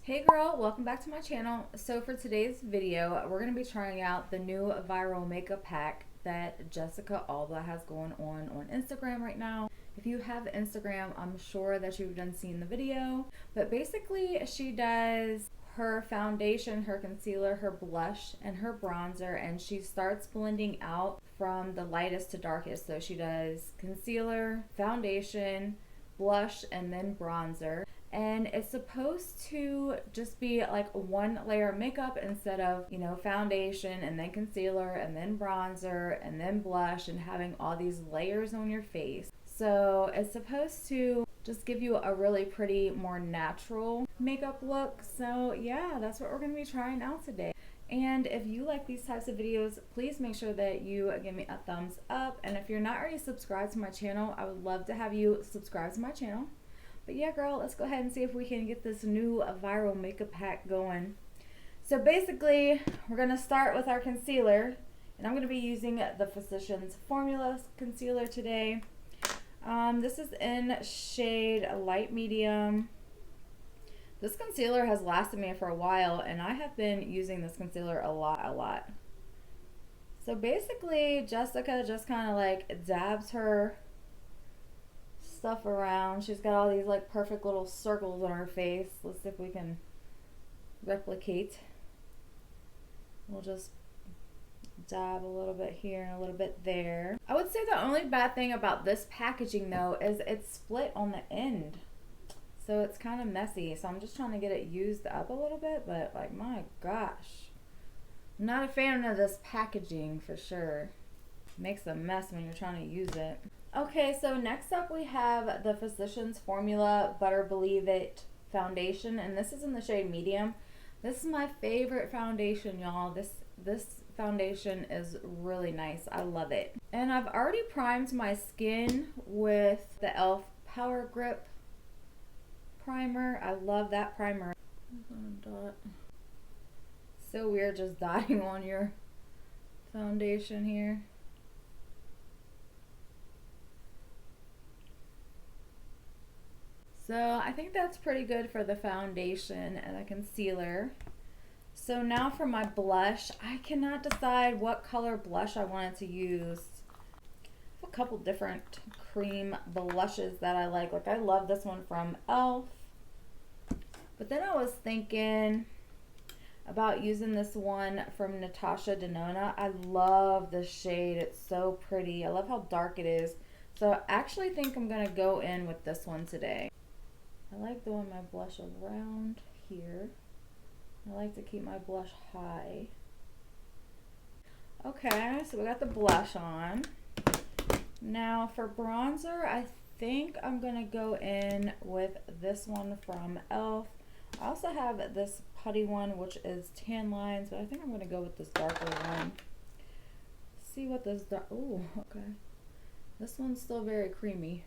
Hey girl, welcome back to my channel. So for today's video, we're going to be trying out the new viral makeup pack that Jessica Alba has going on Instagram right now. If you have Instagram, I'm sure that you've done seen the video. But basically, she does her foundation, her concealer, her blush, and her bronzer, and she starts blending out from the lightest to darkest. So she does concealer, foundation, blush, and then bronzer. And it's supposed to just be like one layer of makeup instead of, foundation and then concealer and then bronzer and then blush and having all these layers on your face. So it's supposed to just give you a really pretty, more natural makeup look. So yeah, that's what we're going to be trying out today. And if you like these types of videos, please make sure that you give me a thumbs up. And if you're not already subscribed to my channel, I would love to have you subscribe to my channel. But yeah, girl, let's go ahead and see if we can get this new viral makeup pack going. So basically, we're going to start with our concealer. And I'm going to be using the Physicians Formula concealer today. This is in shade light medium. This concealer has lasted me for a while, and I have been using this concealer a lot. So basically, Jessica just kind of like dabs her stuff around. She's got all these like perfect little circles on her face. Let's see if we can replicate. We'll just dab a little bit here and a little bit there. I would say the only bad thing about this packaging though is it's split on the end. So it's kind of messy. So I'm just trying to get it used up a little bit, but like my gosh. I'm not a fan of this packaging for sure. It makes a mess when you're trying to use it. Okay, so next up we have the Physicians Formula Butter Believe It foundation, and this is in the shade medium. This is my favorite foundation, y'all. This foundation is really nice. I love it. And I've already primed my skin with the e.l.f. Power Grip primer. I love that primer. Dot. So weird just dotting on your foundation here. So I think that's pretty good for the foundation and the concealer. So now for my blush, I cannot decide what color blush I wanted to use. I have a couple different cream blushes that I like. Like I love this one from e.l.f. But then I was thinking about using this one from Natasha Denona. I love the shade. It's so pretty. I love how dark it is. So I actually think I'm going to go in with this one today. I like doing my blush around here. I like to keep my blush high. Okay, so we got the blush on. Now for bronzer, I think I'm going to go in with this one from e.l.f. I also have this putty one, which is Tan Lines, but I think I'm going to go with this darker one. See what this dark... Ooh, okay. This one's still very creamy.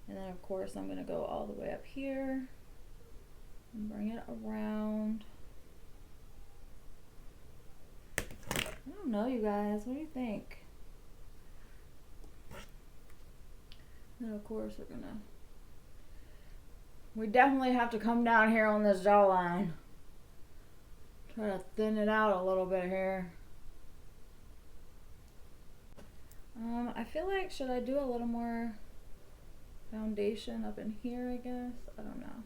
And then of course I'm going to go all the way up here and bring it around. I don't know, you guys. What do you think? And then of course we definitely have to come down here on this jawline. Try to thin it out a little bit here. I feel like, should I do a little more foundation up in here, I guess? I don't know.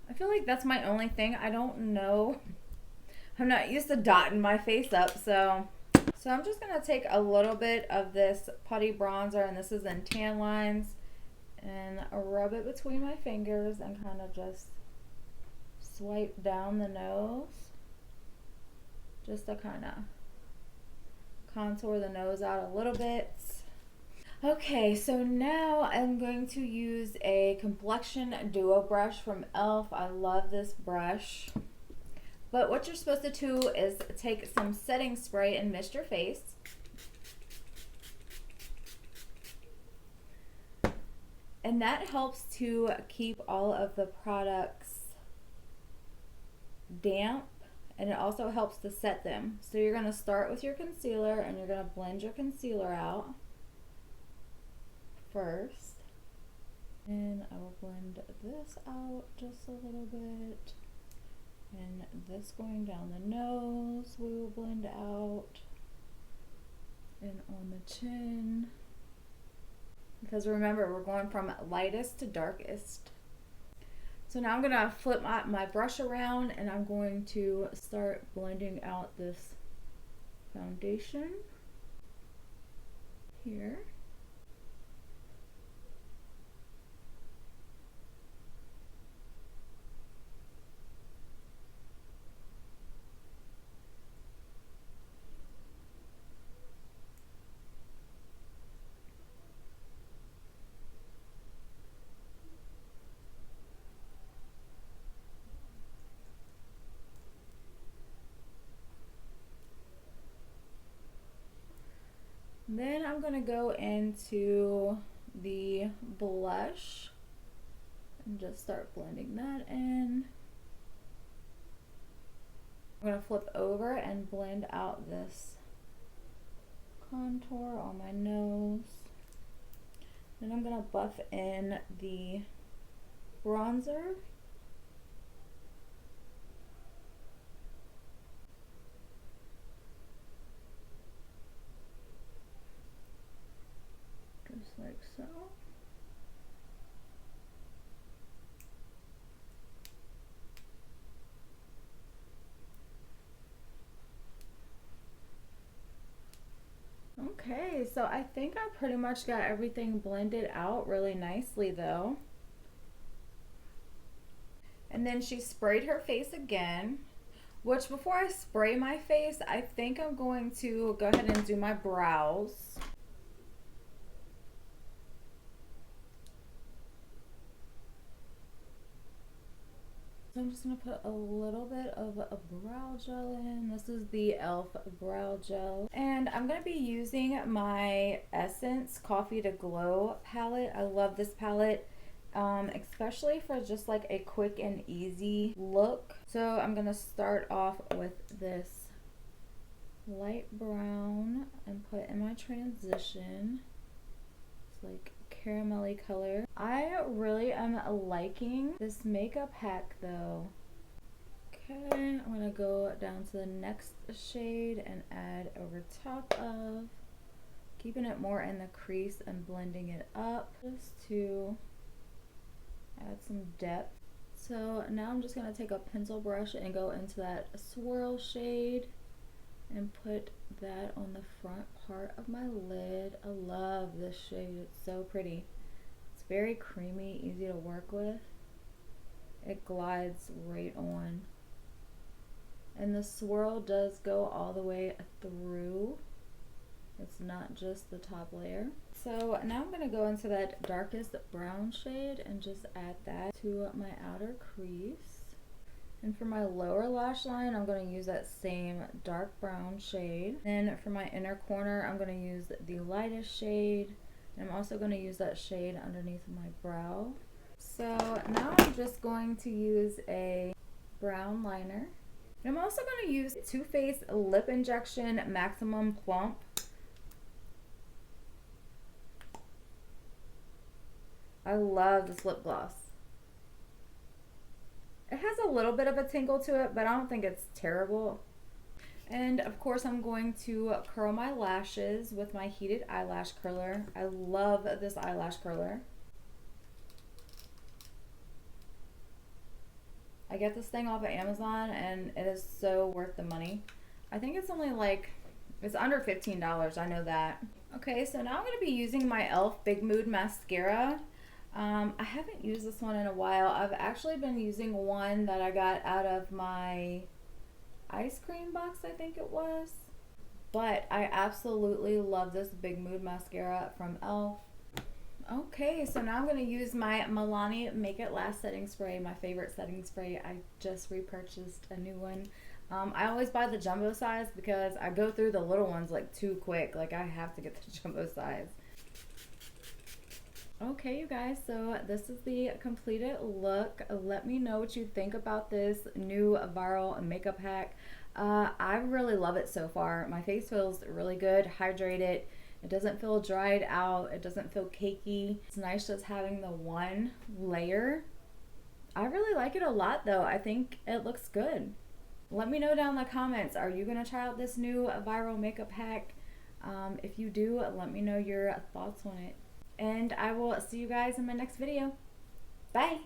I feel like that's my only thing. I don't know. I'm not used to dotting my face up, so I'm just going to take a little bit of this putty bronzer, and this is in Tan Lines, and rub it between my fingers and kind of just swipe down the nose just to kind of contour the nose out a little bit. Okay, so now I'm going to use a complexion duo brush from e.l.f. I love this brush. But what you're supposed to do is take some setting spray and mist your face. And that helps to keep all of the products damp and it also helps to set them. So you're going to start with your concealer and you're going to blend your concealer out first. And I will blend this out just a little bit. And this going down the nose we will blend out. And on the chin. Because remember, we're going from lightest to darkest. So now I'm going to flip my brush around and I'm going to start blending out this foundation here. Then I'm going to go into the blush and just start blending that in. I'm going to flip over and blend out this contour on my nose. Then I'm going to buff in the bronzer. Just like so. Okay, so I think I pretty much got everything blended out really nicely though. And then she sprayed her face again, which before I spray my face, I think I'm going to go ahead and do my brows. So I'm just going to put a little bit of a brow gel in. This is the e.l.f. brow gel. And I'm going to be using my Essence Coffee to Glow palette. I love this palette, especially for just like a quick and easy look. So I'm going to start off with this light brown and put in my transition. It's like caramelly color. I really am liking this makeup hack though. Okay, I'm gonna go down to the next shade and add over top of, keeping it more in the crease and blending it up just to add some depth. So now I'm just gonna take a pencil brush and go into that swirl shade and put that on the front part of my lid. I love this shade, it's so pretty. It's very creamy, easy to work with. It glides right on. And the swirl does go all the way through. It's not just the top layer. So now I'm gonna go into that darkest brown shade and just add that to my outer crease. And for my lower lash line, I'm going to use that same dark brown shade. Then for my inner corner, I'm going to use the lightest shade. And I'm also going to use that shade underneath my brow. So now I'm just going to use a brown liner. And I'm also going to use Too Faced Lip Injection Maximum Plump. I love this lip gloss. It has a little bit of a tingle to it, but I don't think it's terrible. And of course I'm going to curl my lashes with my heated eyelash curler. I love this eyelash curler. I get this thing off of Amazon and it is so worth the money. I think it's only like, it's under $15, I know that. Okay, so now I'm going to be using my e.l.f. Big Mood Mascara. I haven't used this one in a while. I've actually been using one that I got out of my ice cream box, I think it was. But I absolutely love this Big Mood Mascara from e.l.f. Okay, so now I'm going to use my Milani Make It Last setting spray, my favorite setting spray. I just repurchased a new one. I always buy the jumbo size because I go through the little ones like too quick. Like I have to get the jumbo size. Okay, you guys, so this is the completed look. Let me know what you think about this new viral makeup hack. I really love it so far. My face feels really good, hydrated. It doesn't feel dried out. It doesn't feel cakey. It's nice just having the one layer. I really like it a lot though. I think it looks good. Let me know down in the comments, are you going to try out this new viral makeup hack? If you do, let me know your thoughts on it. And I will see you guys in my next video. Bye!